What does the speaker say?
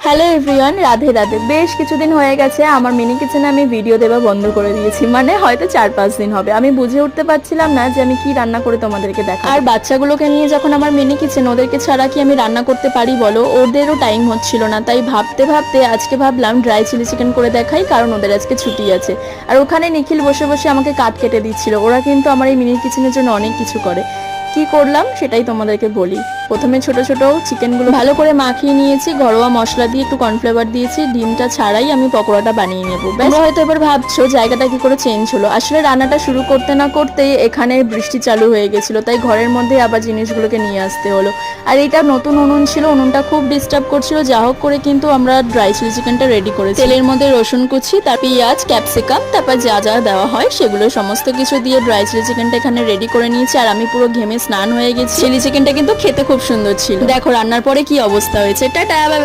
Hello everyone, Radhe Radhe. বেশ কিছুদিন হয়ে গেছে আমার মিনি কিচেনে আমি ভিডিও দেওয়া বন্ধ করে দিয়েছি, মানে হয়তো 4-5 দিন হবে। আমি বুঝে উঠতে পারছিলাম না যে আমি কি রান্না করে তোমাদেরকে দেখাবো। আর বাচ্চাগুলোকে নিয়ে যখন আমার মিনি কিচেন, ওদেরকে ছাড়া কি আমি রান্না করতে পারি বলো? ওদেরও টাইম হচ্ছিল না, তাই ভাবতে ভাবতে আজকে ভাবলাম ড্রাই চিলি চিকেন করে দেখাই, কারণ ওদের আজকে ছুটি আছে। আর ওখানে নিখিল বসে বসে আমাকে কাট কেটে দিচ্ছিল। ওরা কিন্তু আমার এই মিনি কিচেনের জন্য অনেক কিছু করে। কি করলাম সেটাই তোমাদেরকে বলি। প্রথমে ছোট ছোট চিকেনগুলো ভালো করে মাখিয়ে নিয়েছি, ঘরোয়া মশলা দিয়ে একটু কর্নফ্লেভার দিয়েছি। ডিমটা ছাড়াই আমি পকোড়াটা বানিয়ে নেবো। তোমরা হয়তো এবার ভাবছো জায়গাটা কি করে চেঞ্জ হলো। আসলে রান্নাটা শুরু করতে না করতেই এখানে বৃষ্টি চালু হয়ে গেছিল, তাই ঘরের মধ্যে আবার জিনিসগুলোকে নিয়ে আসতে হলো। আর এটা নতুন উনুন ছিল, উনুনটা খুব ডিস্টার্ব করছিল। যা হোক করে কিন্তু আমরা ড্রাই চিলি চিকেনটা রেডি করেছি। তেলের মধ্যে রসুন কুচি, তার পেঁয়াজ, ক্যাপসিকাম, তারপর যা যা দেওয়া হয় সেগুলো সমস্ত কিছু দিয়ে ড্রাই চিলি চিকেনটা এখানে রেডি করে নিয়েছি। আর আমি পুরো ঘেমে স্নান হয়ে গেছি। চিলি চিকেনটা কিন্তু খেতে খুব সুন্দর ছিল। দেখো রান্নার পরে কি অবস্থা হয়েছে। Tata, bye bye.